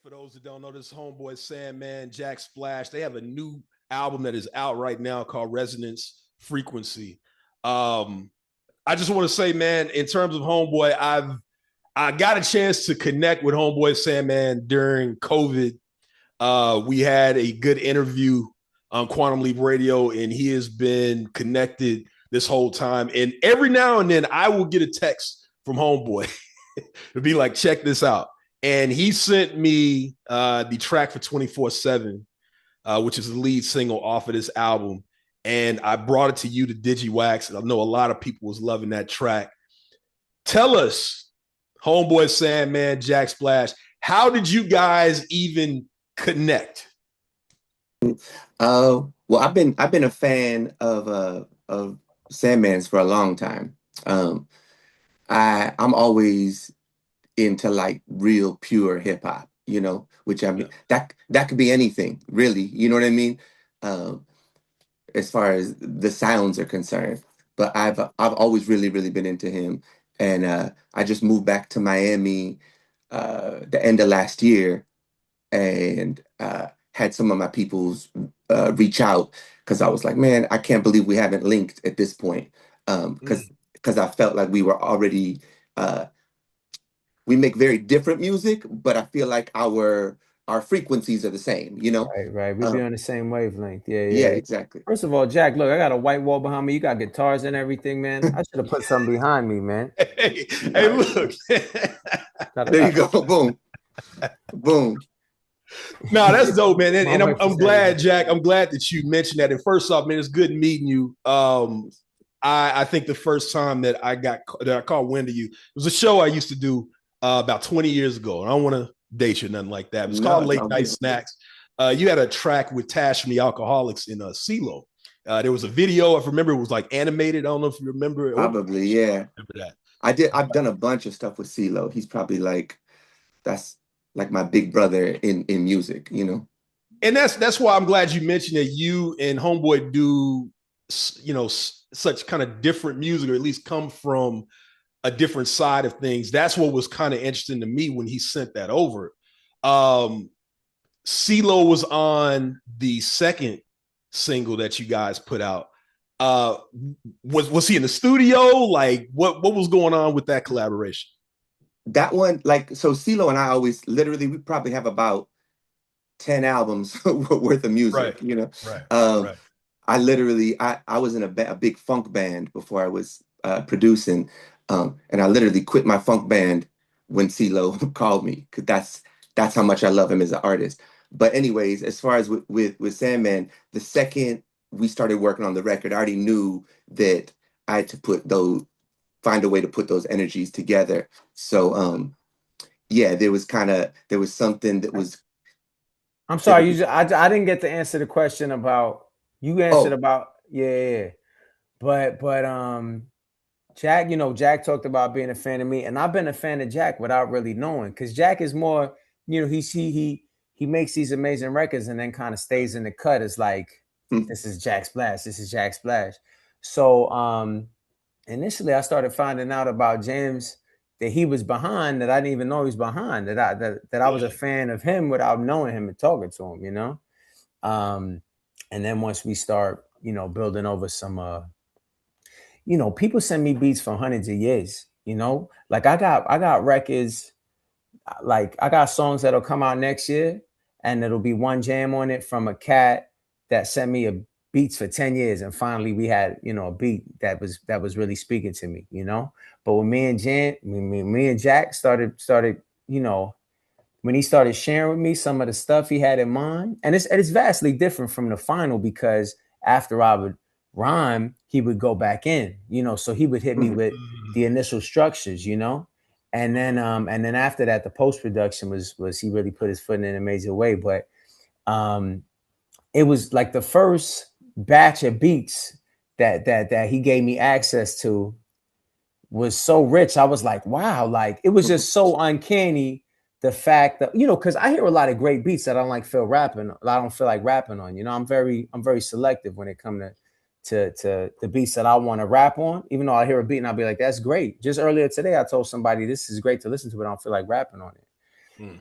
For those that don't know, this Homeboy Sandman, Jack Splash, they have a new album that is out right now called Resonance Frequency. I just want to say, man, in terms of Homeboy, I got a chance to connect with Homeboy Sandman during COVID. We had a good interview on Quantum Leap Radio, and he has been connected this whole time. And every now and then, I will get a text from Homeboy to be like, check this out. And he sent me the track for 24/7, which is the lead single off of this album. And I brought it to you to Digiwaxx. And I know a lot of people was loving that track. Tell us, Homeboy Sandman, Jack Splash, how did you guys even connect? Well, I've been a fan of Sandman's for a long time. I'm always into like real pure hip hop, which I mean that could be anything, really. You know what I mean? As far as the sounds are concerned. But I've always really been into him, and I just moved back to Miami the end of last year, and had some of my peoples reach out because I was like, man, I can't believe we haven't linked at this point, because I felt like we were already. We make very different music, but I feel like our frequencies are the same, Right. We be on the same wavelength. Yeah. Yeah, exactly. First of all, Jack, look, I got a white wall behind me. You got guitars and everything, man. I should have put something behind me, man. Hey, look. There you go. Boom. Boom. No, that's dope, man. And I'm glad, Jack. I'm glad that you mentioned that. And first off, man, it's good meeting you. I think the first time that I caught wind of you, it was a show I used to do about 20 years ago. And I don't want to date you or nothing like that. It was called Late Night Snacks. You had a track with Tash from the Alcoholics in CeeLo. There was a video. I remember it was like animated. I don't know if you remember it. Probably, yeah. Remember that. I've done a bunch of stuff with CeeLo. He's probably that's like my big brother in music, And that's why I'm glad you mentioned that you and Homeboy do, such kind of different music, or at least come from a different side of things. That's what was kind of interesting to me when he sent that over. CeeLo was on the second single that you guys put out. Was he in the studio? Like, what was going on with that collaboration? That one, so CeeLo and I always we probably have about 10 albums worth of music, Right. I was in a big funk band before I was producing, and I literally quit my funk band when CeeLo called me, because that's how much I love him as an artist. But anyways, as far as with Sandman, the second we started working on the record, I already knew that I had to find a way to put those energies together. So there was something that was. I'm sorry, I didn't get to answer the question about. You answered about but Jack, Jack talked about being a fan of me, and I've been a fan of Jack without really knowing, because Jack is more, he makes these amazing records and then kind of stays in the cut. It's like, this is Jack Splash, this is Jack Splash. So initially I started finding out about jams that he was behind that I didn't even know he was behind, that I was a fan of him without knowing him and talking to him, and then once we start, building over some, people send me beats for hundreds of years, like I got records, like I got songs that'll come out next year and it'll be one jam on it from a cat that sent me beats for 10 years. And finally we had, a beat that was really speaking to me, but when me and Jack started, when he started sharing with me some of the stuff he had in mind, and it's vastly different from the final, because after I would rhyme, he would go back in, so he would hit me with the initial structures, and then after that, the post-production was he really put his foot in a major way. But it was like the first batch of beats that he gave me access to was so rich. I was like, wow, like it was just so uncanny. The fact that, because I hear a lot of great beats that I don't feel like rapping on. I'm very selective when it comes to the beats that I want to rap on. Even though I hear a beat and I'll be like, that's great. Just earlier today, I told somebody this is great to listen to, but I don't feel like rapping on it.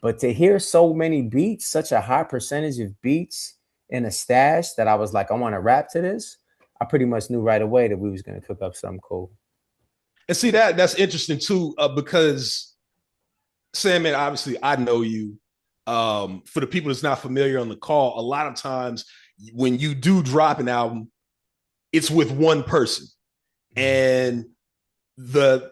But to hear so many beats, such a high percentage of beats in a stash that I was like, I want to rap to this, I pretty much knew right away that we was going to cook up something cool. And see, that's interesting too, because Sandman, obviously I know you. For the people that's not familiar on the call, a lot of times when you do drop an album, it's with one person. And the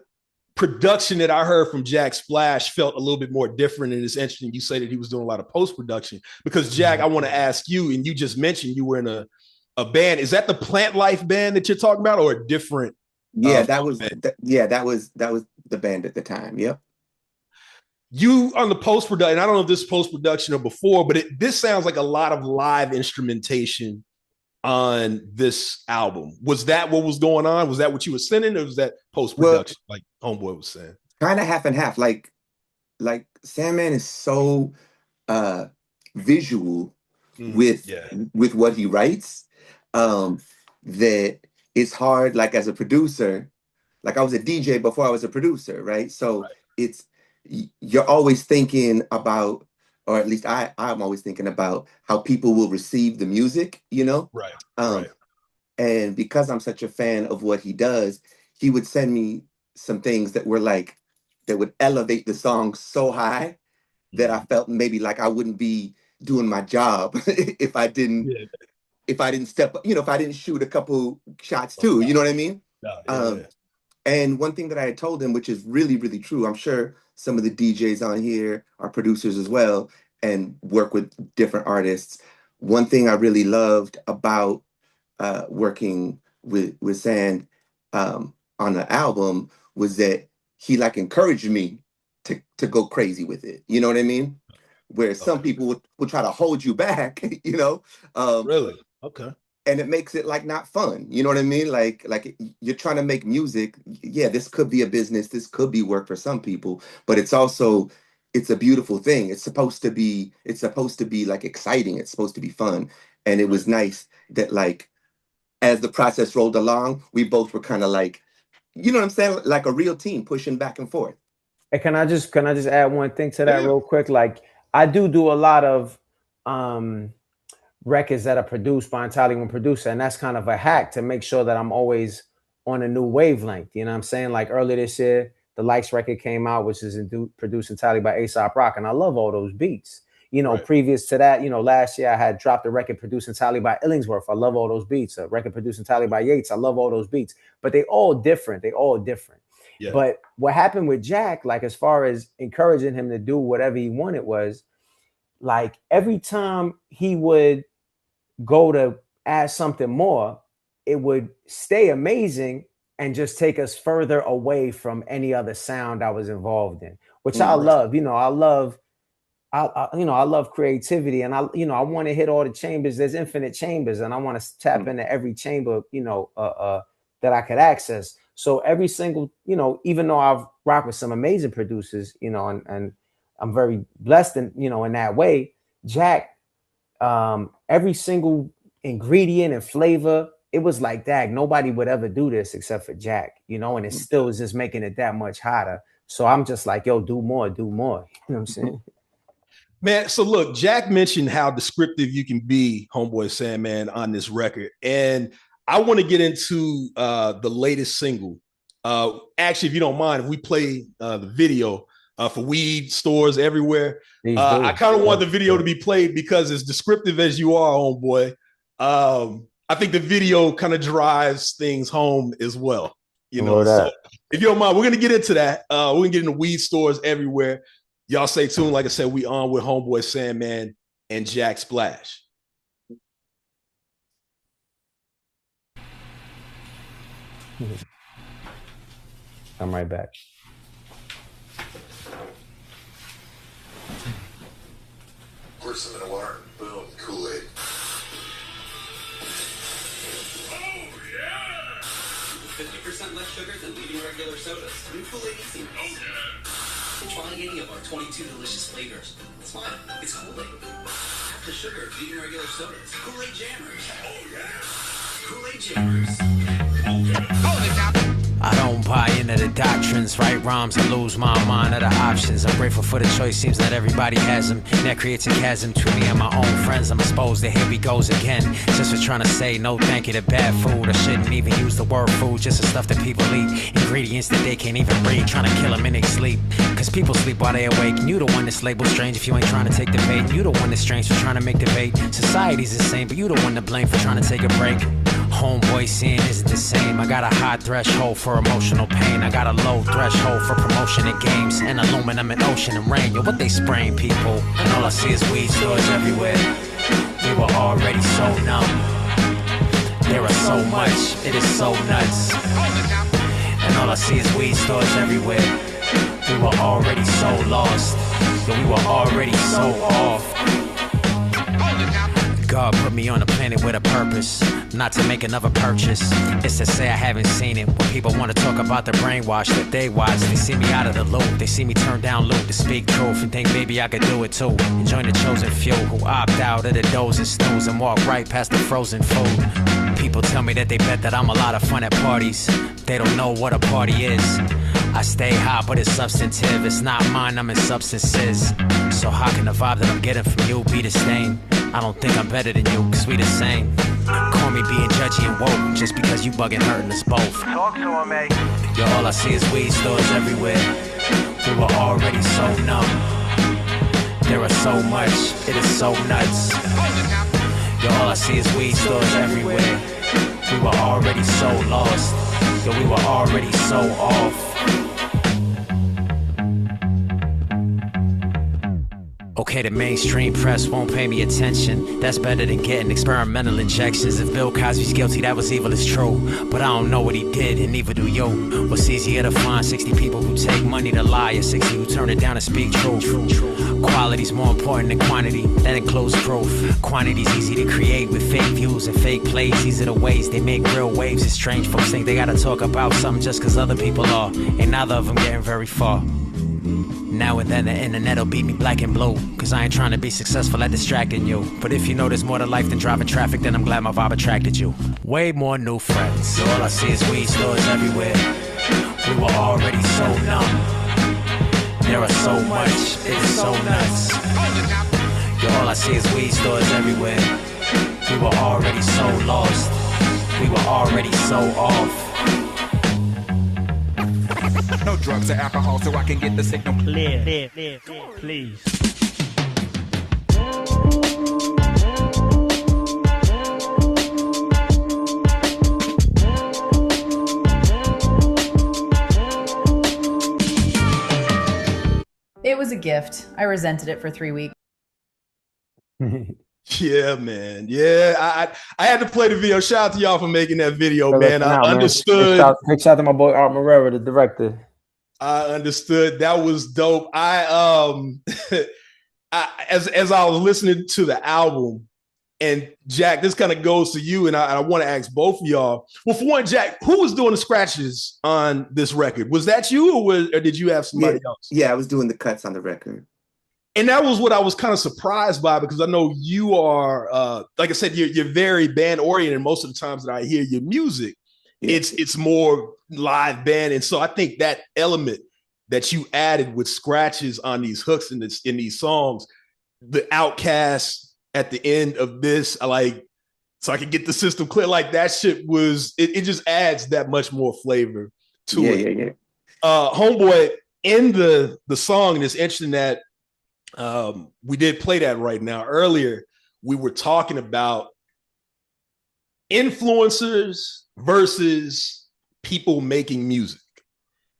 production that I heard from Jack Splash felt a little bit more different. And it's interesting you say that he was doing a lot of post-production, because Jack, I want to ask you, and you just mentioned you were in a band. Is that the Plant Life band that you're talking about, or a different? Yeah, that was the band at the time. Yep. You on the post-production, I don't know if this is post-production or before, but this sounds like a lot of live instrumentation on this album. Was that what was going on? Was that what you were sending, or was that post-production, like Homeboy was saying? Kind of half and half. Like Sandman is so visual with what he writes, that it's hard, like as a producer, like I was a DJ before I was a producer, right? So you're always thinking about, or at least I'm always thinking about how people will receive the music, you know? Right. And because I'm such a fan of what he does, he would send me some things that were like, that would elevate the song so high that I felt maybe like I wouldn't be doing my job if I didn't step, you know, if I didn't shoot a couple shots too, you know what I mean? And one thing that I had told him, which is really, really true, I'm sure some of the DJs on here are producers as well and work with different artists. One thing I really loved about working with Sand on the album was that he like encouraged me to go crazy with it. You know what I mean? Where some people would try to hold you back, you know? Really? Okay. And it makes it like not fun. You know what I mean? Like you're trying to make music. Yeah, this could be a business. This could be work for some people, but it's a beautiful thing. It's supposed to be like exciting. It's supposed to be fun. And it was nice that like, as the process rolled along, we both were kind of like, you know what I'm saying? Like a real team pushing back and forth. And can I just add one thing to that real quick? Like I do a lot of records that are produced by entirely one producer, and that's kind of a hack to make sure that I'm always on a new wavelength. You know what I'm saying? Like earlier this year, the Likes record came out, which is produced entirely by A$AP Rock, and I love all those beats. You know, previous to that, you know, last year I had dropped a record produced entirely by Illingsworth. I love all those beats. A record produced entirely by Yates. I love all those beats, but they all different. Yeah. But what happened with Jack, like as far as encouraging him to do whatever he wanted, was like every time he would go to add something more, it would stay amazing and just take us further away from any other sound I was involved in, which I love. You know, I love creativity, and I want to hit all the chambers. There's infinite chambers, and I want to tap into every chamber, that I could access. So every single, even though I've rocked with some amazing producers, and I'm very blessed in that way, Jack, every single ingredient and flavor, it was like that. Nobody would ever do this except for Jack, and it still is just making it that much hotter. So I'm just like, yo, do more. You know what I'm saying? Man, so look, Jack mentioned how descriptive you can be, Homeboy Sandman, on this record. And I want to get into the latest single. Actually, if you don't mind, if we play the video for weed stores everywhere. I kind of want the video to be played because as descriptive as you are, Homeboy, I think the video kind of drives things home as well. So if you don't mind, we're going to get into that. We're going to get into weed stores everywhere. Y'all stay tuned. Like I said, we on with Homeboy Sandman and Jack Splash. I'm right back. Pour some in the water. Boom. Kool-Aid. Oh, yeah! 50% less sugar than leading regular sodas. New Kool-Aid Easy. Oh, yeah. Try any of our 22 delicious flavors. It's fine. It's Kool-Aid. Half the sugar of leading regular sodas. Kool-Aid Jammers. Oh, yeah. Kool-Aid Jammers. Oh, yeah. I don't buy into the doctrines, right rhymes, I lose my mind of the options. I'm grateful for the choice, seems that everybody has them. And that creates a chasm to me and my own friends. I'm exposed to here we goes again. Just for trying to say no thank you to bad food. I shouldn't even use the word food, just the stuff that people eat. Ingredients that they can't even read, trying to kill them in their sleep. Cause people sleep while they awake. And you the one that's labeled strange if you ain't trying to take the bait. You the one that's strange for trying to make the bait. Society's the same, but you the one to blame for trying to take a break. Homeboy seeing isn't the same. I got a high threshold for emotional pain. I got a low threshold for promotion in games. And aluminum and ocean and rain. Yo, what they spraying people? And all I see is weed stores everywhere. We were already so numb. There are so much, it is so nuts. And all I see is weed stores everywhere. We were already so lost. But we were already so off. God put me on a planet with a purpose, not to make another purchase. It's to say I haven't seen it. When people want to talk about the brainwash that they watch, they see me out of the loop. They see me turn down loot to speak truth and think maybe I could do it too. And join the chosen few who opt out of the doze and snooze and walk right past the frozen food. People tell me that they bet that I'm a lot of fun at parties. They don't know what a party is. I stay high, but it's substantive. It's not mine, I'm in substances. So how can the vibe that I'm getting from you be the same? I don't think I'm better than you, cause we the same. Call me being judgy and woke, just because you bugging hurting us both. Talk to him, mate. Yo, all I see is weed stores everywhere. We were already so numb. There are so much, it is so nuts. Yo, all I see is weed stores everywhere. We were already so lost. Yo, we were already so off. Okay, the mainstream press won't pay me attention. That's better than getting experimental injections. If Bill Cosby's guilty, that was evil, it's true. But I don't know what he did, and neither do you. What's easier to find? 60 people who take money to lie, or 60 who turn it down and speak truth. Quality's more important than quantity, that includes proof. Quantity's easy to create with fake views and fake plays. These are the ways they make real waves. It's strange folks think they gotta talk about something just cause other people are. Ain't neither of them getting very far. Now and then the internet'll beat me black and blue, cause I ain't trying to be successful at distracting you. But if you know there's more to life than driving traffic, then I'm glad my vibe attracted you. Way more new friends. So all I see is weed stores everywhere. We were already so numb. There are so much, it's so nuts. Yo, all I see is weed stores everywhere. We were already so lost. We were already so off. No drugs or alcohol so I can get the signal clear. Please. It was a gift. I resented it for 3 weeks. Yeah, man. Yeah, I had to play the video. Shout out to y'all for making that video, man. I understood. Big shout out to my boy Art Morera, the director. I understood. That was dope. As I was listening to the album, and Jack, this kind of goes to you, and I want to ask both of y'all. Well, for one, Jack, who was doing the scratches on this record? Was that you, or did you have somebody else? Yeah, I was doing the cuts on the record. And that was what I was kind of surprised by, because I know you are, like I said, you're very band oriented. Most of the times that I hear your music, it's more live band. And so I think that element that you added with scratches on these hooks in these songs, the Outcast at the end of this, so I could get the system clear. Like that shit was, it just adds that much more flavor to it. Yeah. Homeboy, in the song, and it's interesting that we did play that right now. Earlier, we were talking about influencers versus people making music.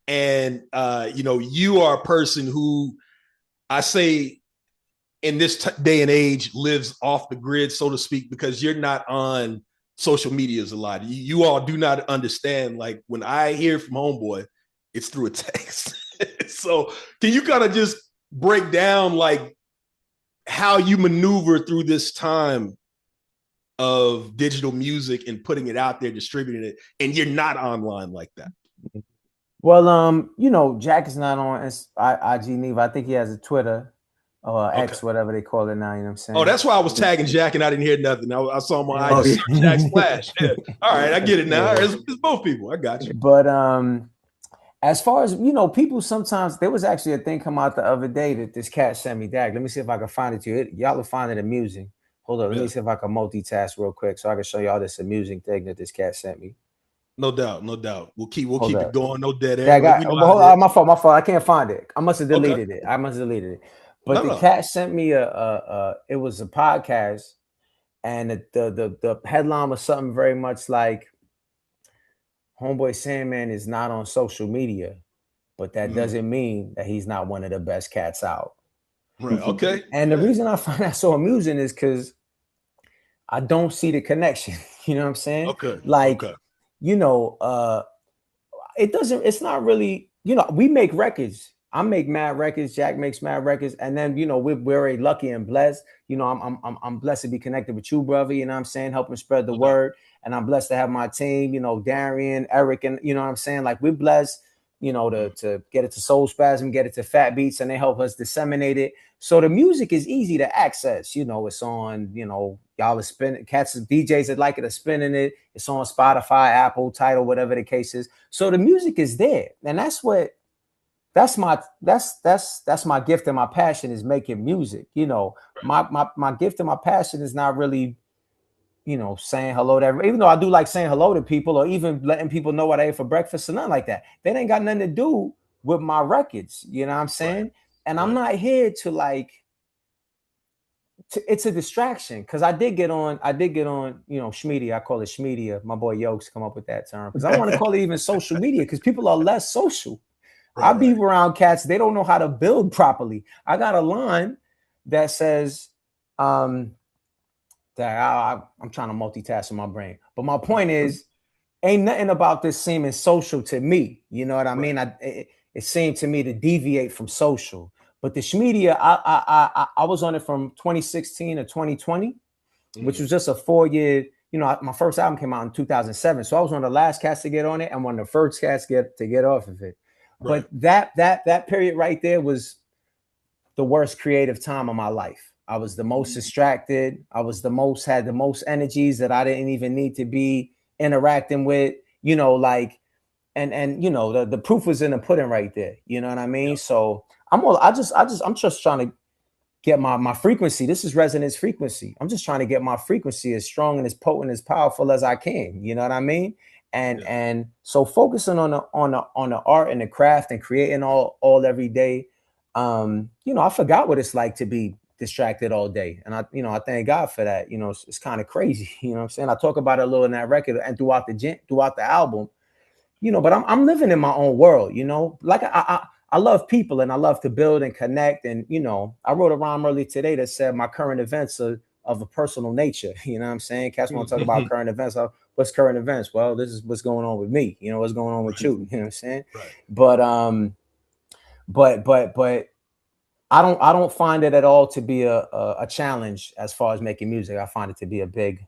And, you are a person who I say in this day and age lives off the grid, so to speak, because you're not on social medias a lot. You all do not understand. Like when I hear from Homeboy, it's through a text. So can you kind of just break down like how you maneuver through this time of digital music and putting it out there, distributing it, and you're not online like that? Well, Jack is not on IG neither. I think he has a Twitter. or X, whatever they call it now. You know what I'm saying? Oh, that's why I was tagging Jack and I didn't hear nothing. I saw him on IG, Jack Splash. Yeah. All right, I get it now. It's both people. I got you. But as far as people sometimes, there was actually a thing come out the other day that this cat sent me. Dag, let me see if I can find it to you. Y'all will find it amusing. Hold on, let me see if I can multitask real quick so I can show y'all this amusing thing that this cat sent me. No doubt, no doubt. We'll keep it going. No dead air. Yeah, hold on, my fault. I can't find it. I must have deleted it. But the cat sent me it was a podcast, and the headline was something very much like Homeboy Sandman is not on social media, but that doesn't mean that he's not one of the best cats out. Right. Okay. And the reason I find that so amusing is because I don't see the connection. You know what I'm saying? Okay. Like, it's not really, we make records. I make mad records. Jack makes mad records. And then, we're very lucky and blessed. I'm blessed to be connected with you, brother. You know what I'm saying? Helping spread the word. And I'm blessed to have my team, Darian, Eric, and you know what I'm saying? Like, we're blessed, to get it to Soul Spasm, get it to Fat Beats, and they help us disseminate it. So the music is easy to access. It's on, y'all are spinning, cats and DJs that like it are spinning it. It's on Spotify, Apple, Tidal, whatever the case is. So the music is there. And that's my gift and my passion is making music. My gift and my passion is not really, saying hello to everyone, even though I do like saying hello to people or even letting people know what I ate for breakfast or nothing like that. That ain't got nothing to do with my records. You know what I'm saying? Right. And I'm not here to it's a distraction because I did get on, Schmedia. I call it Schmedia. My boy Yokes come up with that term because I want to call it even social media because people are less social. Right, I be around cats. They don't know how to build properly. I got a line that says, that I'm trying to multitask in my brain. But my point is, ain't nothing about this seeming social to me. You know what I mean? It seemed to me to deviate from social. But the Schmedia, I was on it from 2016 to 2020, which was just a 4-year. My first album came out in 2007, so I was one of the last cats to get on it and one of the first cats to get off of it. Right. But that period right there was the worst creative time of my life. I was the most distracted. I was had the most energies that I didn't even need to be interacting with. And the proof was in the pudding right there. You know what I mean? Yeah. So I'm just trying to get my frequency. This is resonance frequency. I'm just trying to get my frequency as strong and as potent, as powerful as I can. You know what I mean? And so focusing on the art and the craft and creating all every day. I forgot what it's like to be distracted all day. And I thank God for that. It's kind of crazy. You know what I'm saying? I talk about it a little in that record and throughout the album, but I'm living in my own world, like I love people and I love to build and connect. And, I wrote a rhyme earlier today that said my current events are of a personal nature. You know what I'm saying? Cats want to talk about current events. What's current events? Well, this is what's going on with me. What's going on with you. You know what I'm saying? Right. But I don't find it at all to be a challenge as far as making music. I find it to be a big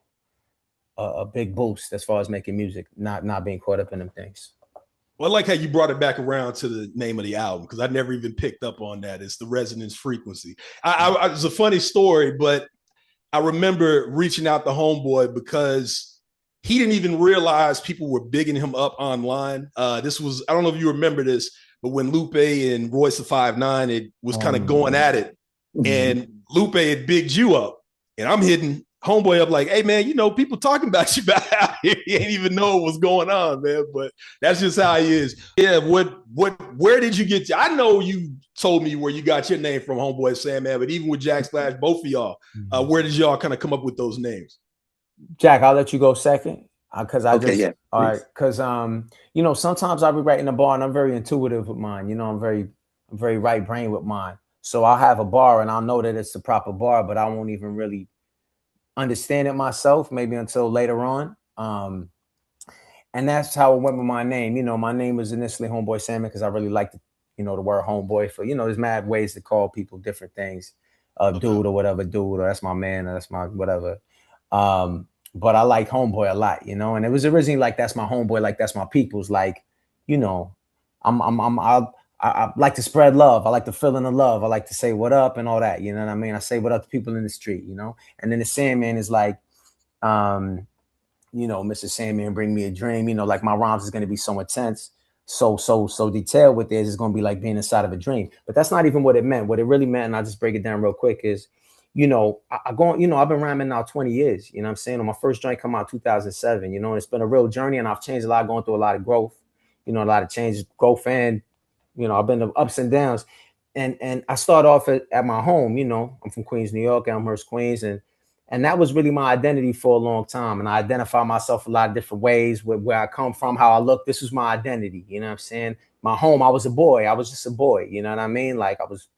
boost as far as making music, not being caught up in them things. Well, I like how you brought it back around to the name of the album because I never even picked up on that. It's the resonance frequency. It's a funny story, but I remember reaching out to Homeboy because he didn't even realize people were bigging him up online. This was, I don't know if you remember this, but when Lupe and Royce the 5'9", it was kind of going at it. And Lupe had bigged you up. And I'm hitting Homeboy up like, hey, man, people talking about you back out here. He ain't even know what was going on, man. But that's just how he is. Yeah, where did you get I know you told me where you got your name from, Homeboy Sandman, but even with Jack Splash, both of y'all, where did y'all kind of come up with those names? Jack, I'll let you go second. Because all right. Because sometimes I'll be writing a bar and I'm very intuitive with mine. I'm very right brain with mine. So I'll have a bar and I'll know that it's the proper bar, but I won't even really understand it myself, maybe until later on. And that's how it went with my name. My name was initially Homeboy Sandman because I really liked the word homeboy for, there's mad ways to call people different things. Dude or whatever, dude, or that's my man, or that's my whatever. But I like homeboy a lot, and it was originally like, that's my homeboy, like that's my people's, like, I'll I like to spread love. I like the feeling of love. I like to say what up and all that. You know what I mean? I say what up to people in the street, you know? And then the Sandman is like, you know, Mr. Sandman, bring me a dream. You know, like my rhymes is going to be so intense, so detailed with this. It's going to be like being inside of a dream. But that's not even what it meant. What it really meant, and I'll just break it down real quick, is, you know, I've been rhyming now 20 years. You know what I'm saying? On my first joint come out 2007. You know, and it's been a real journey, and I've changed a lot, going through a lot of growth. You know, a lot of changes, growth, and you know, I've been the ups and downs. And I start off at my home. You know, I'm from Queens, New York, Elmhurst, Queens, and that was really my identity for a long time. And I identify myself a lot of different ways with where I come from, how I look. This was my identity. You know what I'm saying? My home, I was a boy. I was just a boy. You know what I mean? Like I was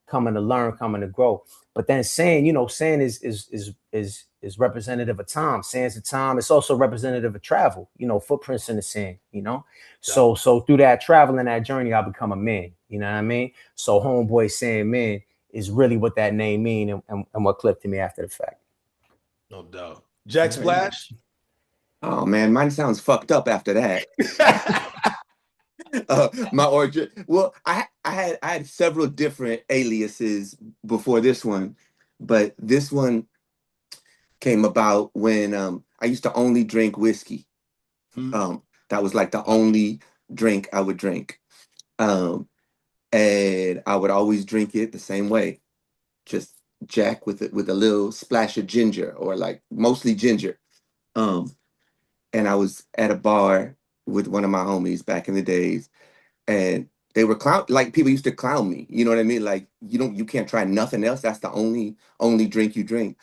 coming to learn, coming to grow. But then saying, you know, saying is representative of time. Saying's a time. It's also representative of travel, you know, footprints in the sand, you know? Yeah. So through that travel and that journey, I become a man. You know what I mean? So Homeboy Sandman is really what that name mean and what clicked to me after the fact. No doubt. Jack Splash? Oh man, mine sounds fucked up after that. My origin. Well, I had several different aliases before this one, but this one came about when I used to only drink whiskey. That was like the only drink I would drink. And I would always drink it the same way. Just Jack with a little splash of ginger, or like mostly ginger. And I was at a bar with one of my homies back in the days, and they were like people used to clown me. You know what I mean? Like you can't try nothing else. That's the only drink you drink.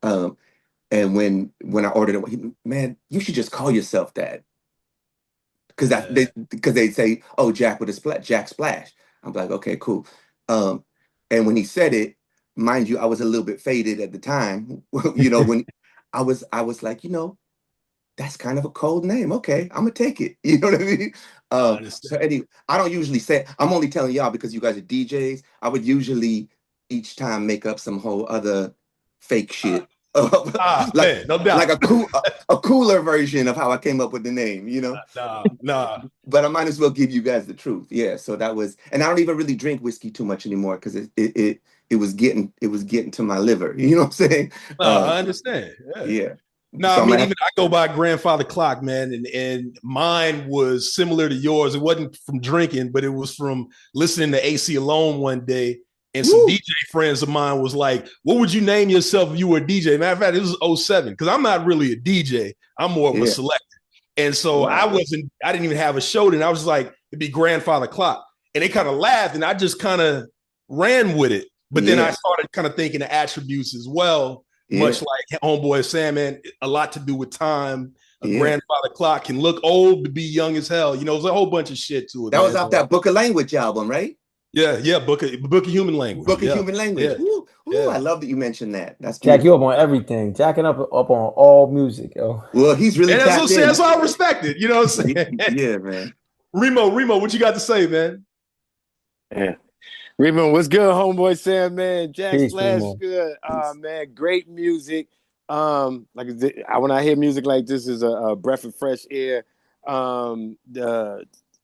And when I ordered it, man, you should just call yourself that. Because they say, oh, Jack with a splash, Jack Splash. I'm like, okay, cool. And when he said it, mind you, I was a little bit faded at the time. You know, when I was like, you know, that's kind of a cold name. Okay, I'm gonna take it. You know what I mean? So anyway, I don't usually say. I'm only telling y'all because you guys are DJs. I would usually each time make up some whole other fake shit. Man, no doubt. Like a cooler version of how I came up with the name, you know? Nah. But I might as well give you guys the truth. Yeah. So that was, and I don't even really drink whiskey too much anymore because it was getting to my liver. You know what I'm saying? I understand. Yeah. No, So I mean, I go by grandfather clock, man, and mine was similar to yours. It wasn't from drinking, but it was from listening to AC Alone one day. And some DJ friends of mine was like, what would you name yourself if you were a DJ? Matter of fact, this was 07, because I'm not really a DJ. I'm more of a selector. And so I didn't even have a show then. I was like, it'd be grandfather clock. And they kind of laughed, and I just kind of ran with it. But then I started kind of thinking of attributes as well, much like Homeboy Sandman, a lot to do with time. A grandfather clock can look old to be young as hell. You know, there's a whole bunch of shit to it. That was off that Book of Language album, right? Yeah, Book of Human Language. Book of Human Language. I love that you mentioned that. That's Jack, you up on everything. Jacking up on all music, yo. Well, he's really tapped in. That's all I respect it. You know what I'm saying? Yeah, man. Remo, what you got to say, man? Yeah. Remo, what's good, Homeboy Sandman? Jack Splash, good. Man, great music. When I hear music like this, is a breath of fresh air.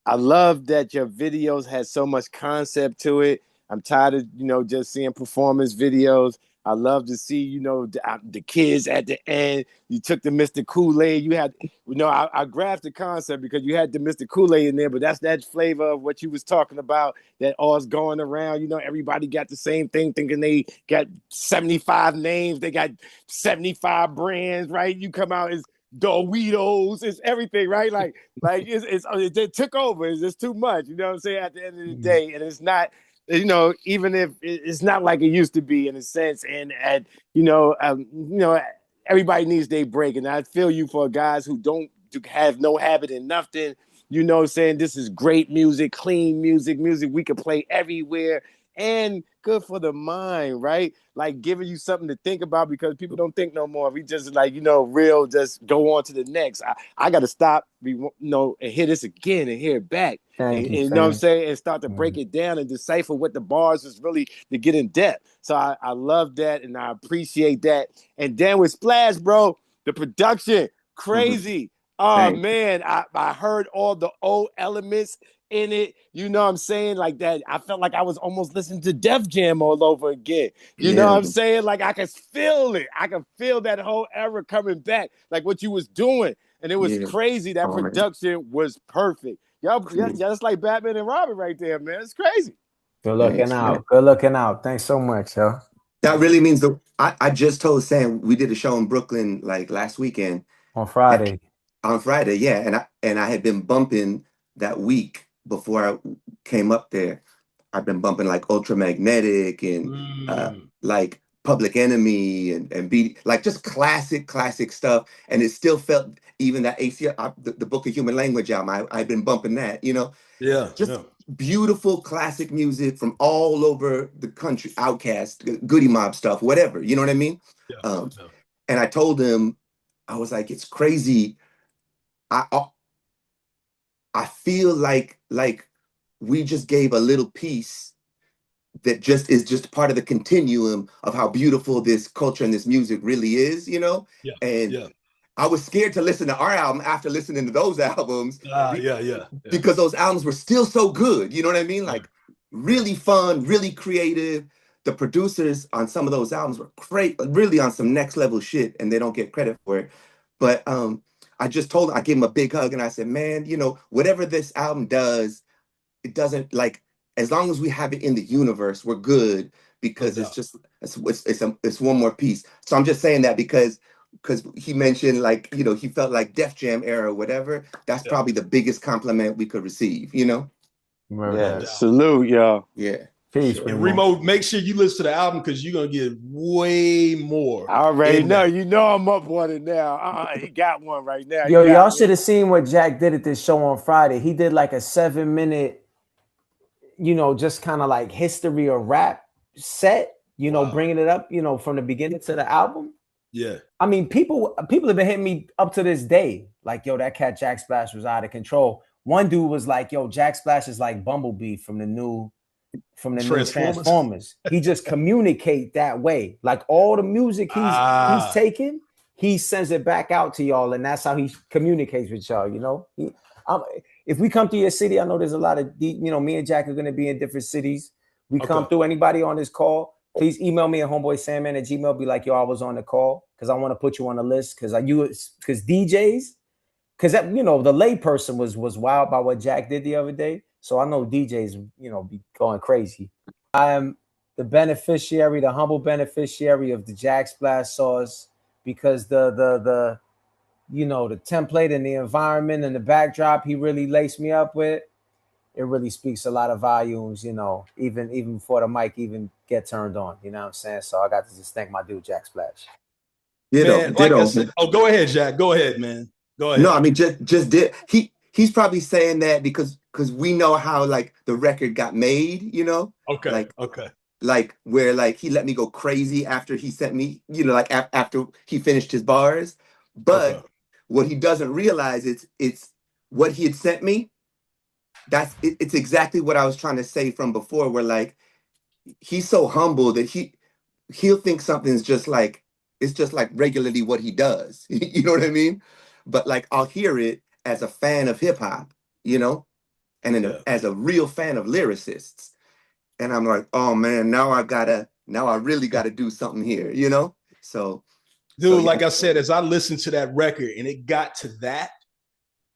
I love that your videos had so much concept to it. I'm tired of, just seeing performance videos. I love to see, the kids at the end. You took the Mr. Kool-Aid. You had, I grasped the concept because you had the Mr. Kool-Aid in there, but that's that flavor of what you was talking about, that all's going around. Everybody got the same thing, thinking they got 75 names. They got 75 brands, right? You come out as Doritos, it's everything, right? Like it took over. It's just too much, you know what I'm saying? At the end of the day, and it's not, even if it's not like it used to be in a sense, and everybody needs their break, and I feel you for guys who don't have no habit in nothing. Saying this is great music, clean music we can play everywhere. And good for the mind, right? Like giving you something to think about, because people don't think no more. We just real, just go on to the next. I got to stop, and hear this again and hear it back. And you know what I'm saying? And start to break it down and decipher what the bars is really to get in depth. So I love that, and I appreciate that. And then with Splash, bro, the production, crazy. Oh, man, I heard all the old elements in it. You know what I'm saying? Like that. I felt like I was almost listening to Def Jam all over again. You know what I'm saying? Like I could feel it. I could feel that whole era coming back, like what you was doing. And it was crazy. That production was perfect. Y'all, that's like Batman and Robin right there, man. It's crazy. Good looking out. Man. Good looking out. Thanks so much, yo. That really means I just told Sam we did a show in Brooklyn like last weekend. On Friday. On Friday, yeah. And I had been bumping that week before I came up there. I've been bumping like Ultramagnetic and like Public Enemy and Beat, like just classic stuff. And it still felt, even that ACR, the Book of Human Language album, I've been bumping that, you know? Yeah. Just beautiful classic music from all over the country, Outkast, Goody Mob stuff, whatever, you know what I mean? And I told him, I was like, it's crazy. I feel like we just gave a little piece that just is just part of the continuum of how beautiful this culture and this music really is, you know? I was scared to listen to our album after listening to those albums. Because those albums were still so good, you know what I mean? Like really fun, really creative. The producers on some of those albums were great, really on some next level shit, and they don't get credit for it. But I just told him, I gave him a big hug and I said, man, you know, whatever this album does, it doesn't, like, as long as we have it in the universe, we're good, because it's just, it's one more piece. So I'm just saying that because he mentioned, like, you know, he felt like Def Jam era or whatever. That's probably the biggest compliment we could receive, you know? Salute, y'all. Yeah. Peace, and Remo, make sure you listen to the album because you're gonna get way more. I already know. You know I'm up on it now. He got one right now. Yo, y'all should have seen what Jack did at this show on Friday. He did like a 7-minute, you know, just kind of like history or rap set, you know, bringing it up, you know, from the beginning to the album. Yeah. I mean, people have been hitting me up to this day. Like, yo, that cat Jack Splash was out of control. One dude was like, yo, Jack Splash is like Bumblebee from the new Transformers. He just communicate that way. Like all the music he's taking, he sends it back out to y'all, and that's how he communicates with y'all, you know? If we come to your city, I know there's a lot of, you know, me and Jack are going to be in different cities. We come through, anybody on this call, please email me at homeboysandman@gmail. Be like, yo, I was on the call because I want to put you on the list because DJs, because that, you know, the layperson was wild by what Jack did the other day. So I know DJs, you know, be going crazy. I am the beneficiary, the humble beneficiary of the Jack Splash sauce, because the you know, the template and the environment and the backdrop he really laced me up with, it really speaks a lot of volumes, you know, even before the mic even get turned on, you know what I'm saying? So I got to just thank my dude Jack Splash. Man, like I said, go ahead, Jack. Go ahead, man. Go ahead. No, I mean, just did he's probably saying that because we know how, like, the record got made, you know? Like where, like, he let me go crazy after he sent me, you know, like after he finished his bars. But what he doesn't realize is it's what he had sent me. It's exactly what I was trying to say from before, where, like, he's so humble that he'll think something's just like, it's just like regularly what he does. You know what I mean? But, like, I'll hear it as a fan of hip hop, you know, and as a real fan of lyricists. And I'm like, oh man, now I really gotta do something here, you know? So, dude, like I said, as I listened to that record and it got to that,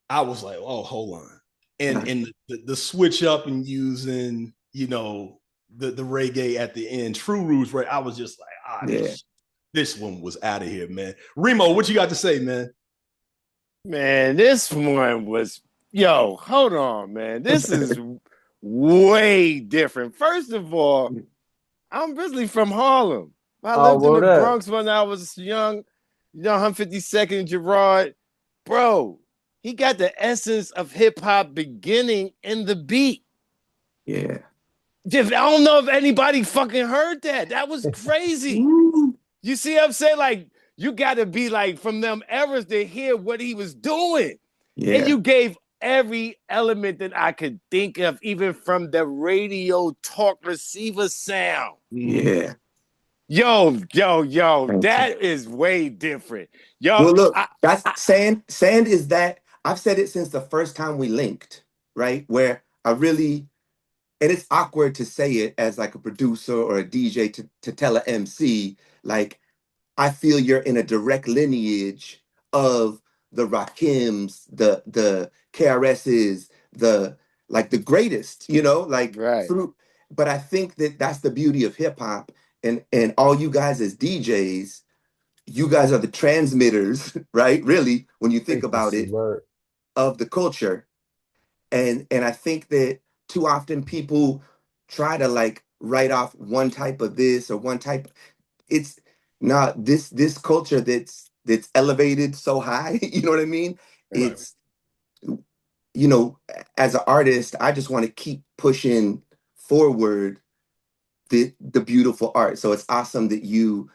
I was like, oh, hold on. And the switch up and using, you know, the reggae at the end, True Roots, right? I was just like, this one was out of here, man. Remo, what you got to say, man? Man, this one was, yo, hold on, man. This is way different. First of all, I'm originally from Harlem. I lived in the Bronx when I was young. You know, 152nd Gerard. Bro, he got the essence of hip hop beginning in the beat. Yeah. I don't know if anybody fucking heard that. That was crazy. You see what I'm saying? Like, you got to be like from them eras to hear what he was doing. Yeah. And you gave every element that I could think of, even from the radio talk receiver sound. Yeah. Yo, that is way different. Yo, well, look, that's Sand is that. I've said it since the first time we linked, right? Where I really, and it's awkward to say it as like a producer or a DJ to tell a MC, like, I feel you're in a direct lineage of the Rakims, the KRSs, the like the greatest, like Right. through. But I think that that's the beauty of hip hop, and all you guys as DJs, you guys are the transmitters, right? Really, when you think about Frequency it, word. of the culture, and I think that too often people try to like write off one type of this or one type. It's not this culture that's elevated so high. You know what I mean? Right. It's you know, as an artist, I just want to keep pushing forward the beautiful art. So it's awesome that you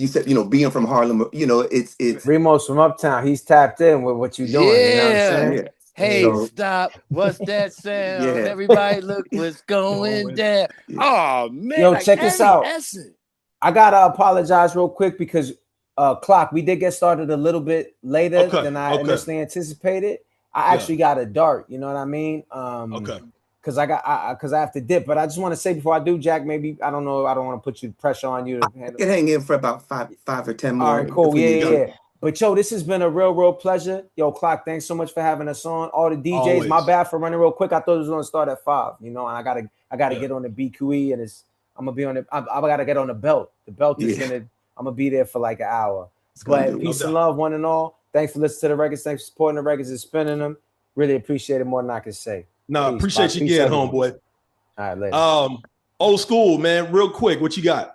said, being from Harlem, it's Remo's from Uptown. He's tapped in with what you're doing. You know what I'm saying? yeah. Hey, So stop. What's that sound? yeah. Everybody look what's going down. Yeah. Oh, man. Yo, like check this every out. essence. I gotta apologize real quick because Clock, we did get started a little bit later than I initially anticipated. I actually got a dart, you know what I mean? Because I have to dip. But I just want to say before I do, Jack, maybe I don't know, I don't want to put you pressure on you to I can hang in for about five or 10 more. All right, cool. Yeah. But yo, this has been a real pleasure. Yo, Clock, thanks so much for having us on. All the DJs, Always. My bad for running real quick. I thought it was gonna start at 5, and I gotta get on the BQE, and I'm gonna be on it. I gotta get on the belt. The belt is I'm gonna be there for like an hour. But peace and love, one and all. Thanks for listening to the records. Thanks for supporting the records and spinning them. Really appreciate it more than I can say. No, appreciate you again, homeboy. All right, later. Old school, man. Real quick, what you got?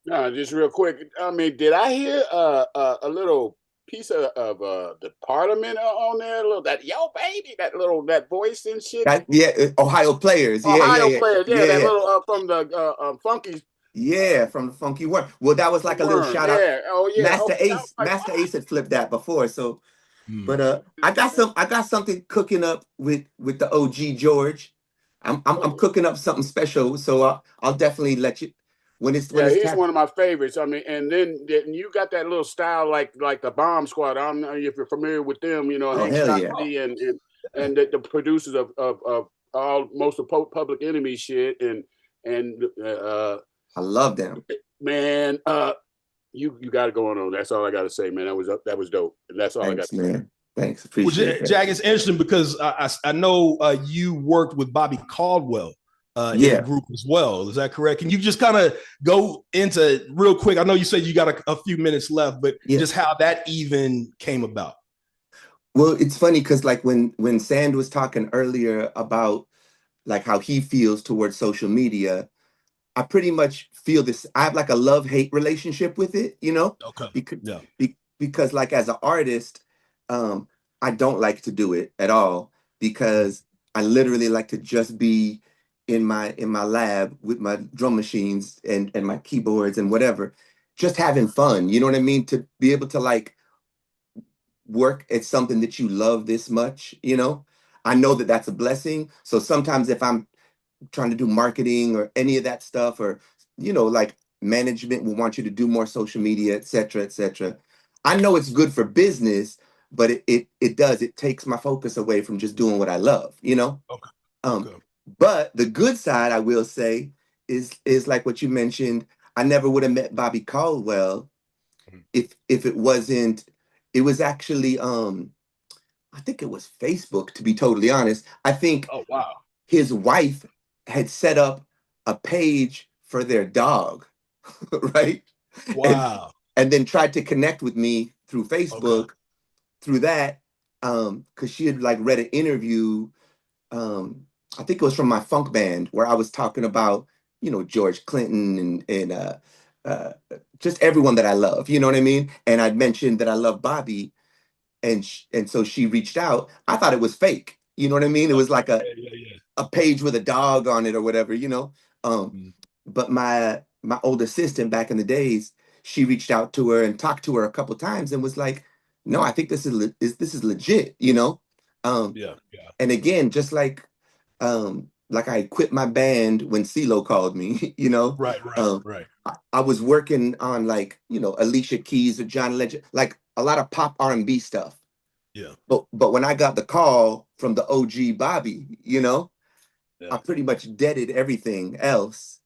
No, just real quick. I mean, did I hear a little piece of the Parliament on there? That yo baby, that voice and shit. Ohio players. Ohio players. That little from the Funky. Yeah, from the Funky Worm. Well, that was like a little shout out. Yeah. Oh yeah. Master Ace had flipped that before. So, but I got something cooking up with the OG George. I'm cooking up something special. So I'll definitely let you. He's one of my favorites. I mean, and then you got that little style like the Bomb Squad. I don't know if you're familiar with them. Hank Scotty and the producers of most of Public Enemy shit and I love them. Man, you got it going on. That's all I got to say, man. That was dope. And that's all I got to say. Thanks, appreciate it. Jack, it's interesting because I know you worked with Bobby Caldwell. In the group as well. Is that correct? Can you just kind of go into real quick? I know you said you got a few minutes left, but just how that even came about. Well, it's funny because like when Sand was talking earlier about like how he feels towards social media, I pretty much feel this. I have like a love-hate relationship with it, Okay. Because like as an artist, I don't like to do it at all because I literally like to just be in my lab with my drum machines and my keyboards and whatever, just having fun. You know what I mean? To be able to like work at something that you love this much, I know that that's a blessing. So sometimes if I'm trying to do marketing or any of that stuff, or, like management will want you to do more social media, et cetera, I know it's good for business, but it takes my focus away from just doing what I love, Okay. But the good side, I will say, is like what you mentioned. I never would have met Bobby Caldwell if it wasn't. It was actually I think it was Facebook, to be totally honest. I think his wife had set up a page for their dog, right? Wow. And then tried to connect with me through Facebook through that because she had like read an interview. I think it was from my funk band where I was talking about, George Clinton and just everyone that I love, you know what I mean? And I'd mentioned that I love Bobby, and so she reached out. I thought it was fake, you know what I mean? It was like a page with a dog on it or whatever, But my old assistant back in the days, she reached out to her and talked to her a couple times and was like, "No, I think this is legit," And again, just like I quit my band when CeeLo called me, Right. I was working on like, Alicia Keys or John Legend, like a lot of pop R&B stuff. Yeah. But when I got the call from the OG Bobby, you know? Yeah. I pretty much deaded everything else.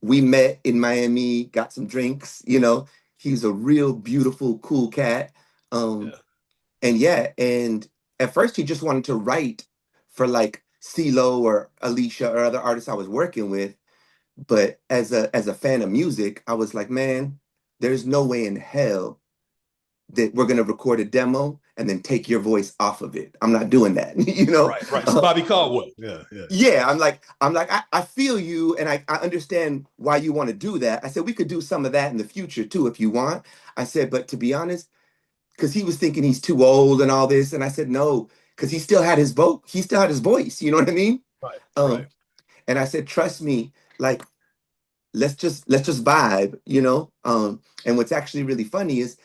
We met in Miami, got some drinks, you know. He's a real beautiful, cool cat. And at first he just wanted to write for like CeeLo or Alicia or other artists I was working with. But as a fan of music, I was like, man, there's no way in hell that we're gonna record a demo and then take your voice off of it. I'm not doing that, you know. Right. So Bobby Caldwell. Yeah. I'm like, I feel you, and I understand why you want to do that. I said we could do some of that in the future too if you want. I said, but to be honest, because he was thinking he's too old and all this, and I said no, because he still had his voice. You know what I mean? Right. And I said, trust me, like, let's just vibe, you know. And what's actually really funny is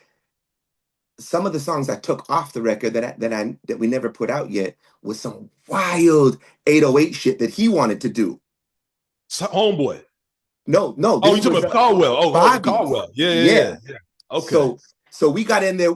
some of the songs I took off the record that we never put out yet was some wild 808 shit that he wanted to do. So, Homeboy. No. Oh, you talking about Caldwell? Oh, Bobby. Caldwell. Yeah. Okay. So we got in there,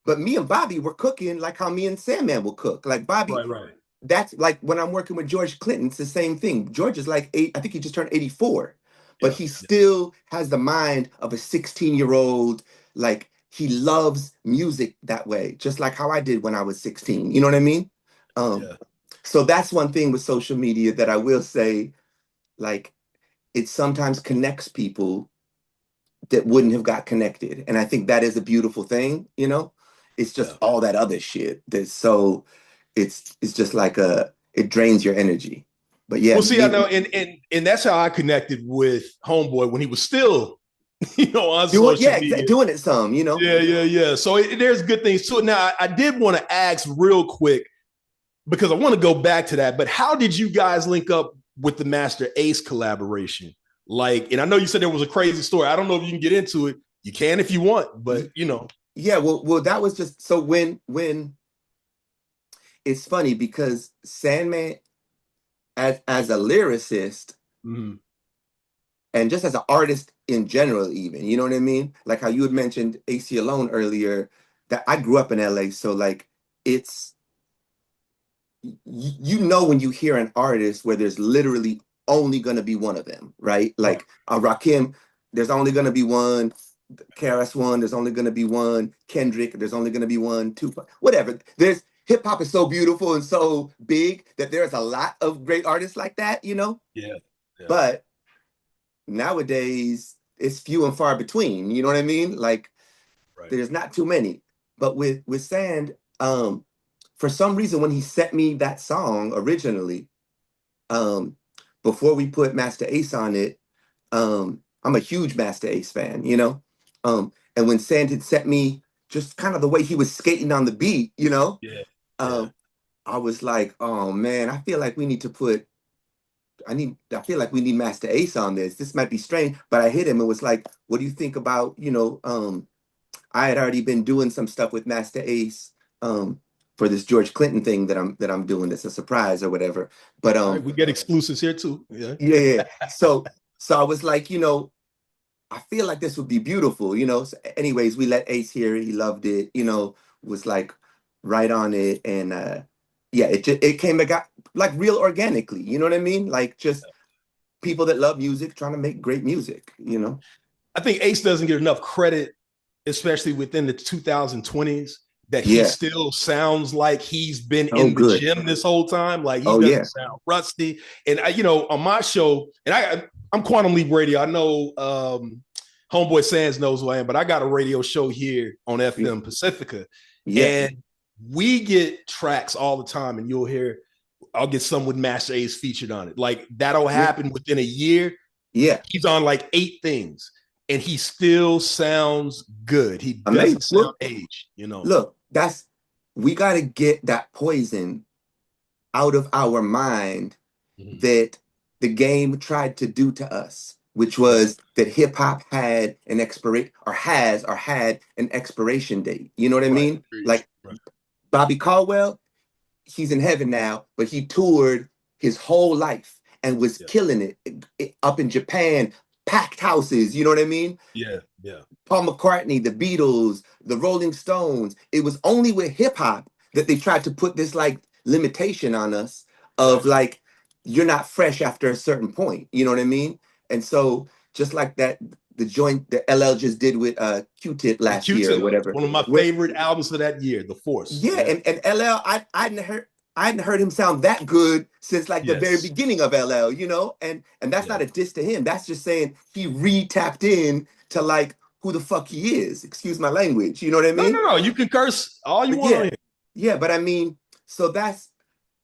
but me and Bobby were cooking like how me and Sandman will cook. Like Bobby, right. That's like when I'm working with George Clinton, it's the same thing. George is like I think he just turned 84, but he still has the mind of a 16-year-old. Like, he loves music that way, just like how I did when I was 16. You know what I mean? So that's one thing with social media that I will say, like, it sometimes connects people that wouldn't have got connected. And I think that is a beautiful thing, you know? It's just all that other shit that's so, it's just like it drains your energy. But yeah. Well, see, I know, and that's how I connected with Homeboy when he was still, you know, on social media. Doing it some, you know? Yeah. So there's good things to it. Now, I did want to ask real quick, because I want to go back to that, but how did you guys link up with the Master Ace collaboration? Like, and I know you said there was a crazy story. I don't know if you can get into it. You can if you want, but you know. Yeah, well, that was just, so when it's funny because Sandman, as a lyricist, and just as an artist in general, even, you know what I mean? Like how you had mentioned AC Alone earlier, that I grew up in LA, so like it's, you know, when you hear an artist where there's literally only going to be one of them, right? Like Rakim, there's only going to be one. KRS-One, there's only going to be one. Kendrick, there's only going to be one. Tupac, whatever. There's hip hop is so beautiful and so big that there's a lot of great artists like that, you know? Yeah. But nowadays it's few and far between, you know what I mean? Like there's not too many. But with Sand, for some reason when he sent me that song originally, before we put Master Ace on it, I'm a huge Master Ace fan, you know? And when Sand had sent me just kind of the way he was skating on the beat, you know? I was like, oh man, I feel like we need Master Ace on this. This might be strange, but I hit him and was like, what do you think about, you know, I had already been doing some stuff with Master Ace, for this George Clinton thing that I'm doing. That's a surprise or whatever. But we get exclusives here too. Yeah. So I was like, you know, I feel like this would be beautiful, you know. So anyways, we let Ace hear it. He loved it, you know, was like right on it. And it came about like real organically, you know what I mean? Like just people that love music trying to make great music, you know. I think Ace doesn't get enough credit, especially within the 2020s, that he still sounds like he's been in the gym this whole time. Like he doesn't sound rusty. And I, you know, on my show, and I'm Quantum Leap Radio. I know Homeboy Sands knows who I am, but I got a radio show here on FM Pacifica. And we get tracks all the time, and you'll hear, I'll get some with Master Ace featured on it. Like that'll happen within a year. Yeah. He's on like 8 things, and he still sounds good. He doesn't sound aged, you know. Look, we got to get that poison out of our mind that the game tried to do to us, which was that hip hop had an expiration or had an expiration date. You know what I mean? Like Bobby Caldwell, he's in heaven now, but he toured his whole life and was killing it up in Japan, packed houses. You know what I mean? Yeah. Paul McCartney, the Beatles, the Rolling Stones. It was only with hip hop that they tried to put this like limitation on us of like, you're not fresh after a certain point. You know what I mean? And so just like that, the joint that LL just did with Q-Tip last year or whatever. One of my favorite albums of that year, The Force. Yeah, and LL, I hadn't heard him sound that good since like the very beginning of LL, you know? And that's not a diss to him. That's just saying he re-tapped in to like who the fuck he is. Excuse my language. You know what I mean? No. You can curse all you want on here. Yeah, but I mean, so that's,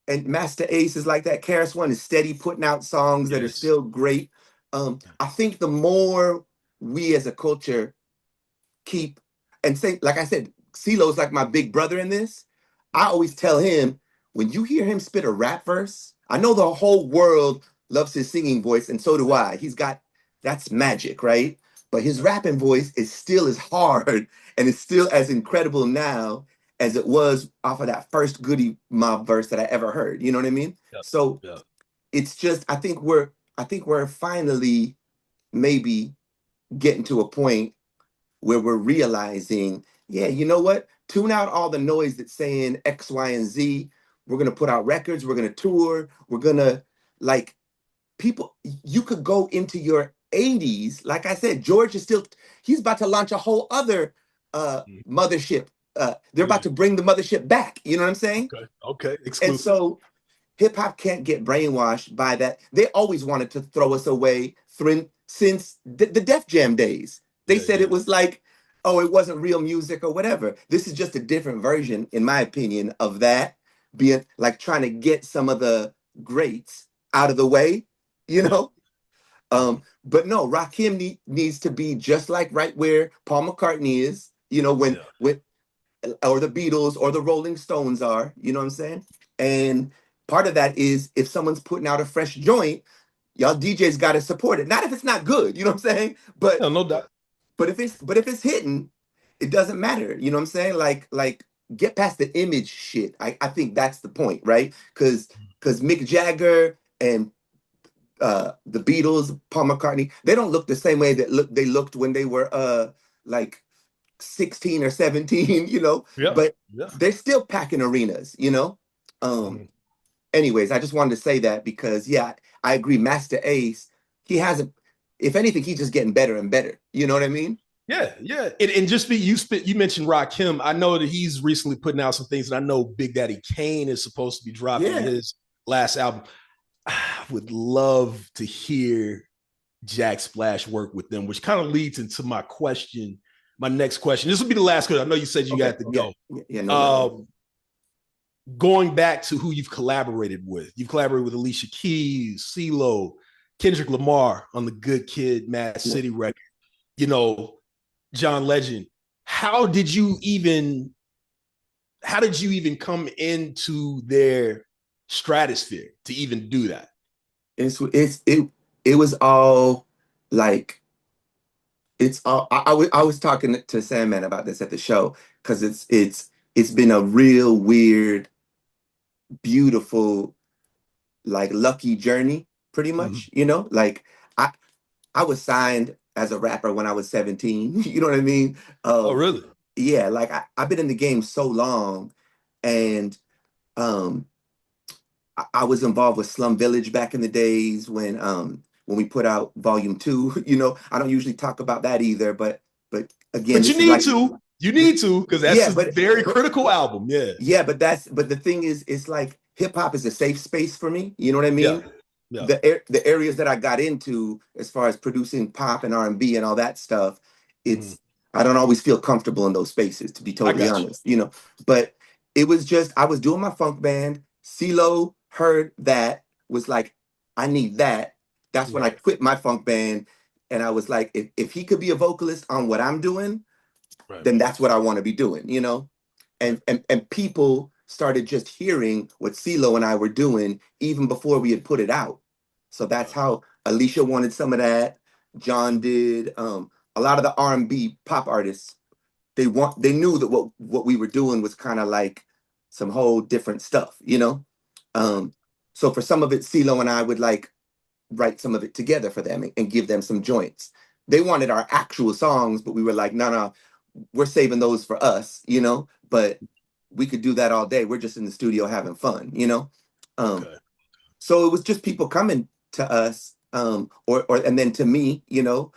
and Master Ace is like that. KRS-One is steady putting out songs that are still great. I think the more we as a culture keep, and say, like I said, CeeLo's like my big brother in this. I always tell him, when you hear him spit a rap verse, I know the whole world loves his singing voice, and so do I. That's magic, right? But his rapping voice is still as hard and it's still as incredible now as it was off of that first Goody Mob verse that I ever heard. You know what I mean? So it's just, I think we're finally maybe getting to a point where we're realizing, yeah, you know what? Tune out all the noise that's saying X, Y, and Z. We're going to put out records. We're going to tour. We're going to, like, people, you could go into your 80s. Like I said, George is still, he's about to launch a whole other mothership. They're about to bring the mothership back. You know what I'm saying? Okay. Exclusive. And so hip hop can't get brainwashed by that. They always wanted to throw us away since the Def Jam days. They said it was like, oh, it wasn't real music or whatever. This is just a different version, in my opinion, of that, being like trying to get some of the greats out of the way, you know? But no, Rakim needs to be just like right where Paul McCartney is, you know, when or the Beatles or the Rolling Stones are, you know what I'm saying? And part of that is if someone's putting out a fresh joint, y'all DJs got to support it. Not if it's not good, you know what I'm saying? But no doubt. But if it's hitting, it doesn't matter. You know what I'm saying? Like get past the image shit. I think that's the point, right? Because Mick Jagger and the Beatles, Paul McCartney, they don't look the same way they looked when they were like 16 or 17, you know. But they're still packing arenas, you know. Anyways, I just wanted to say that because I agree. Master Ace, he hasn't. If anything, he's just getting better and better. You know what I mean? Yeah. And just you mentioned Rakim. I know that he's recently putting out some things, and I know Big Daddy Kane is supposed to be dropping his last album. I would love to hear Jack Splash work with them, which kind of leads into my next question. This will be the last question. I know you said you got to go. No going back to who you've collaborated with. You've collaborated with Alicia Keys, CeeLo, Kendrick Lamar on the Good Kid, Mad City record, you know, John Legend. How did you even come into their stratosphere to even do that? It was all like, it's all, I was talking to Sandman about this at the show, because it's been a real weird, beautiful, like lucky journey, pretty much, you know? Like I was signed as a rapper when I was 17, you know what I mean? Oh, really? Yeah, like I've been in the game so long, and I was involved with Slum Village back in the days when we put out Volume 2, you know. I don't usually talk about that either, but again, but you need to. You need to, because that's a very critical album. Yeah, but the thing is, it's like hip hop is a safe space for me. You know what I mean? Yeah. The areas that I got into as far as producing pop and R&B and all that stuff, it's I don't always feel comfortable in those spaces, to be totally honest. You know, but it was just, I was doing my funk band. CeeLo heard that, was like, I need that. That's when I quit my funk band, and I was like, if he could be a vocalist on what I'm doing, then that's what I want to be doing, you know? And people started just hearing what CeeLo and I were doing even before we had put it out. So that's how Alicia wanted some of that. John did. A lot of the R&B pop artists, they knew that what we were doing was kind of like some whole different stuff, you know? So for some of it, CeeLo and I would like write some of it together for them and give them some joints. They wanted our actual songs, but we were like, no, we're saving those for us, you know? But we could do that all day. We're just in the studio having fun, you know? Okay. So it was just people coming to us, and then to me, you know,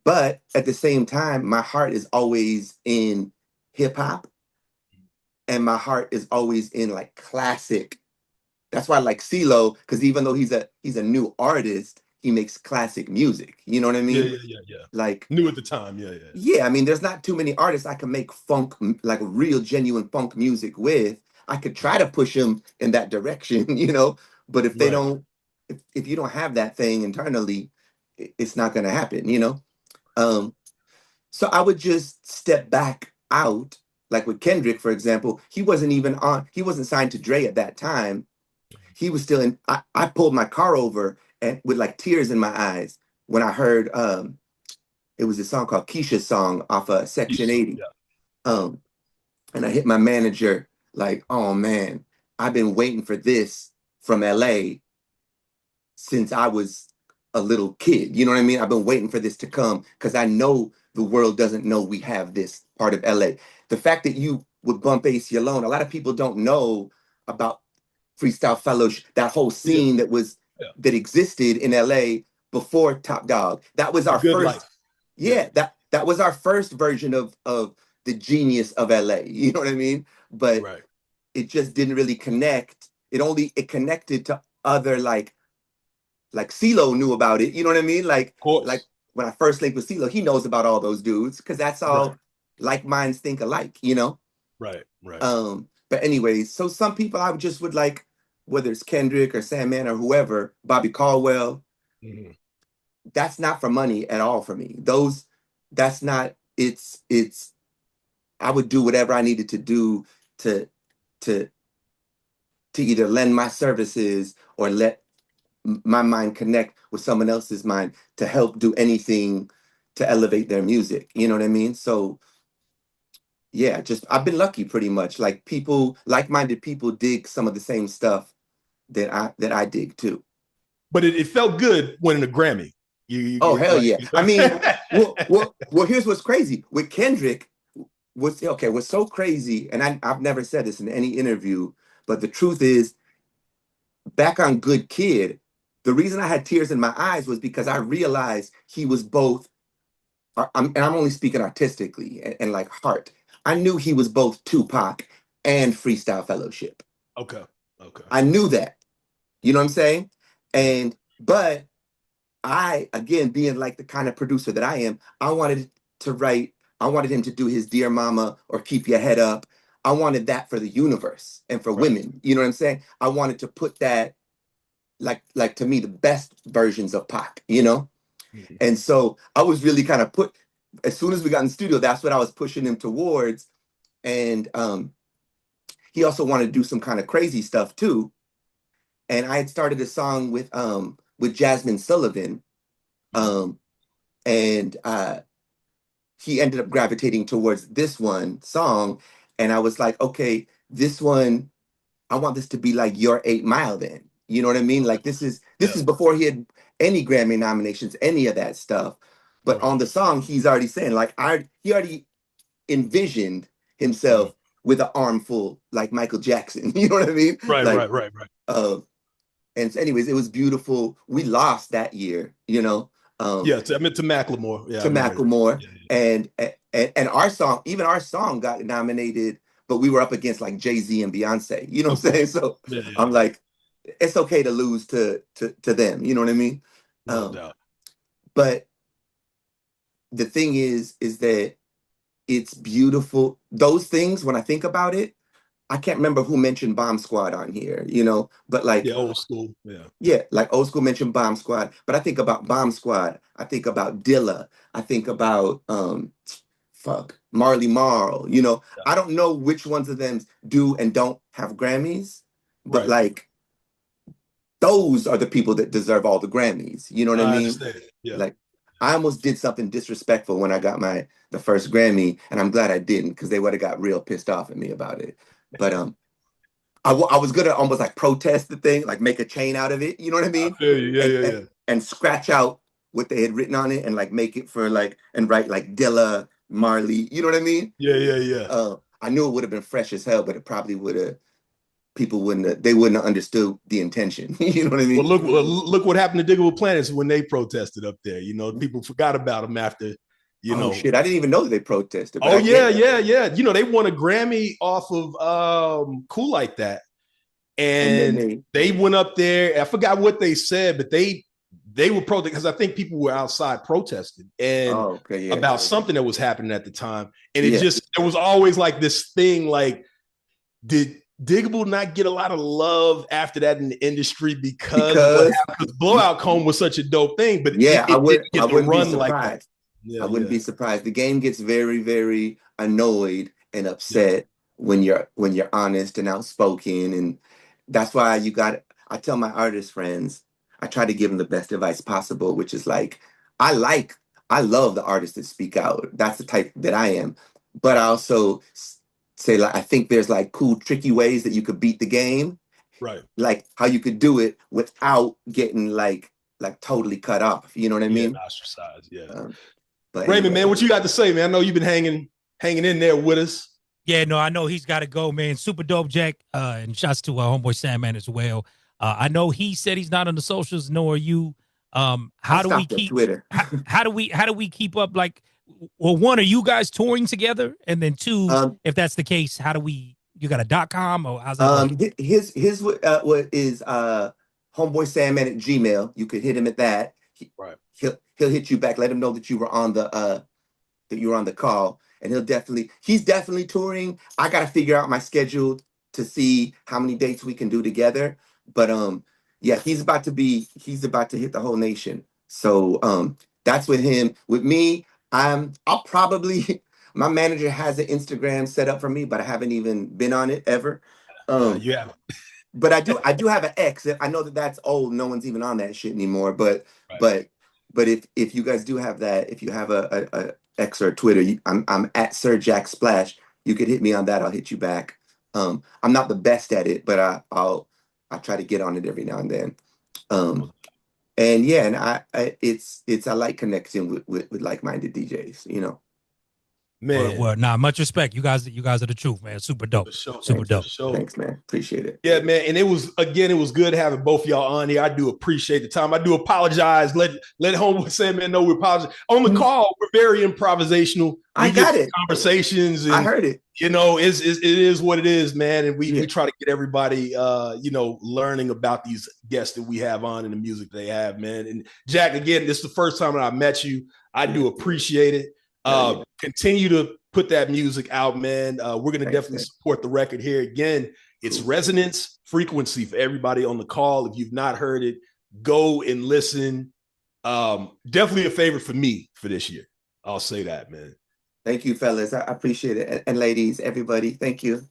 but at the same time, my heart is always in hip hop, and my heart is always in like classic. That's why I like CeeLo, because even though he's a new artist, he makes classic music. You know what I mean? Yeah. Like new at the time. Yeah. Yeah, I mean, there's not too many artists I can make funk, like real genuine funk music with. I could try to push them in that direction, you know, but if they don't, if you don't have that thing internally, it's not going to happen, you know? So I would just step back out, like with Kendrick, for example. He wasn't signed to Dre at that time. He was still in, I pulled my car over and with like tears in my eyes when I heard, it was a song called Keisha's Song off of Section 80. Yeah. And I hit my manager like, oh man, I've been waiting for this from LA since I was a little kid. You know what I mean? I've been waiting for this to come because I know the world doesn't know we have this part of LA. The fact that you would bump AC alone, a lot of people don't know about Freestyle Fellowship, that whole scene that existed in LA before Top Dog. That was our first. Yeah, that was our first version of the genius of LA. You know what I mean? But it just didn't really connect. It connected to other like CeeLo knew about it. You know what I mean? Like when I first linked with CeeLo, he knows about all those dudes because that's all like minds think alike. You know? Right. But anyways, so some people I would like, whether it's Kendrick or Sandman or whoever, Bobby Caldwell. Mm-hmm. That's not for money at all for me. That's not, it's, I would do whatever I needed to do to either lend my services or let my mind connect with someone else's mind to help do anything to elevate their music. You know what I mean? So yeah, I've been lucky pretty much. Like like-minded people dig some of the same stuff that I dig too. But it felt good winning a Grammy. Hell yeah. I mean, well, here's what's crazy. With Kendrick, what's so crazy, and I've never said this in any interview, but the truth is, back on Good Kid, the reason I had tears in my eyes was because I realized he was both, and I'm only speaking artistically and like heart. I knew he was both Tupac and Freestyle Fellowship. Okay. I knew that. You know what I'm saying? But I, again, being like the kind of producer that I am, I wanted him to do his Dear Mama or Keep Your Head Up. I wanted that for the universe and for women. You know what I'm saying? I wanted to put that, like to me, the best versions of Pac, you know? Mm-hmm. And so I was really kind of as soon as we got in the studio, that's what I was pushing him towards. And he also wanted to do some kind of crazy stuff too. And I had started a song with Jasmine Sullivan, and he ended up gravitating towards this one song, and I was like, okay, this one, I want this to be like your 8 Mile. Then you know what I mean? Like this is before he had any Grammy nominations, any of that stuff. But on the song, he's already saying like he already envisioned himself with an armful like Michael Jackson. You know what I mean? Right. And so anyways, it was beautiful. We lost that year, you know. To Macklemore. Yeah, to Macklemore. Yeah. And our song got nominated, but we were up against like Jay-Z and Beyonce. You know what I'm saying? So I'm like, it's okay to lose to them. You know what I mean? No doubt. But the thing is that it's beautiful. Those things, when I think about it, I can't remember who mentioned Bomb Squad on here, you know, but like old school, like old school mentioned Bomb Squad. But I think about Bomb Squad. I think about Dilla. I think about Marley Marl. You know, I don't know which ones of them do and don't have Grammys, but like those are the people that deserve all the Grammys. You know what I mean? Yeah. Like I almost did something disrespectful when I got the first Grammy, and I'm glad I didn't because they would have got real pissed off at me about it. But I was gonna almost like protest the thing, like make a chain out of it. You know what I mean? Yeah. And scratch out what they had written on it and like make it for like and write like Dilla Marley. You know what I mean? Yeah. I knew it would have been fresh as hell, but it probably would have. People wouldn't have understood the intention. You know what I mean? Well, look what happened to Diggable Planets when they protested up there. You know, people forgot about them after. You know, shit! I didn't even know they protested. Oh yeah. You know, they won a Grammy off of Cool Like That, and they went up there. I forgot what they said, but they were protesting because I think people were outside protesting and about something that was happening at the time. And it was always like this thing, like, did Diggable not get a lot of love after that in the industry because Blowout Comb was such a dope thing? But I wouldn't be surprised. I wouldn't be surprised. The game gets very, very annoyed and upset when you're honest and outspoken, and that's why I tell my artist friends, I try to give them the best advice possible, which is like, I love the artists that speak out. That's the type that I am. But I also say, like, I think there's like cool, tricky ways that you could beat the game. Right. Like how you could do it without getting like totally cut off. You know what I mean? Ostracized. But Raymond, anyway. man, what you got to say, man? I know you've been hanging in there with us. Yeah, no, I know he's got to go, man. Super dope, Jack. And shouts to Homeboy Sandman as well. I know he said he's not on the socials, nor are you. How do we keep Twitter? how do we keep up? Like, well, one, are you guys touring together? And then two, if that's the case, how do we? You got a .com or how's that? His what is Homeboy Sandman at Gmail. You could hit him at that. He'll hit you back. Let him know that you were on the call, and he's definitely touring. I got to figure out my schedule to see how many dates we can do together. But he's about to hit the whole nation. So that's with him. With me, I'll probably. My manager has an Instagram set up for me, but I haven't even been on it ever. But I do have an X. I know that's old. No one's even on that shit anymore. But if you guys do have that, if you have a X or a Twitter, I'm at Sir Jack Splash. You could hit me on that. I'll hit you back. I'm not the best at it, but I'll try to get on it every now and then. And I like connecting with like-minded DJs, you know. Man, well, much respect. You guys are the truth, man. Super dope. Super dope. Thanks, man. Appreciate it. Yeah, man. And it was good having both of y'all on here. I do appreciate the time. I do apologize. Let Homeboy Sandman know we apologize. On the call, we're very improvisational. I got it. Conversations. And, I heard it. You know, it is what it is, man. And we try to get everybody, learning about these guests that we have on and the music they have, man. And Jack, again, this is the first time that I met you. I do appreciate it. Continue to put that music out, man. We're going to definitely support the record here. Again, it's Resonance Frequency for everybody on the call. If you've not heard it, go and listen. Definitely a favorite for me for this year. I'll say that, man. Thank you, fellas. I appreciate it. And ladies, everybody, thank you.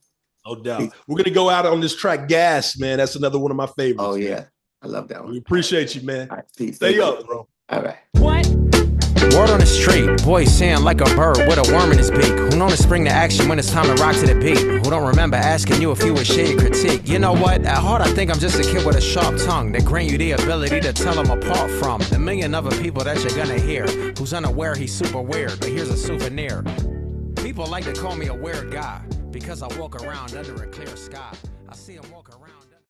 No doubt. Peace. We're going to go out on this track, Gas, man. That's another one of my favorites. Oh, yeah. Man. I love that one. We appreciate you, man. All right, peace. Stay up, bro. All right. What? Word on the street, boy saying like a bird with a worm in his beak. Who known to spring to action when it's time to rock to the beat? Who don't remember asking you if you were shady critique? You know what? At heart, I think I'm just a kid with a sharp tongue that grant you the ability to tell them apart from the million other people that you're gonna hear. Who's unaware he's super weird, but here's a souvenir. People like to call me a weird guy because I walk around under a clear sky. I see him walk around.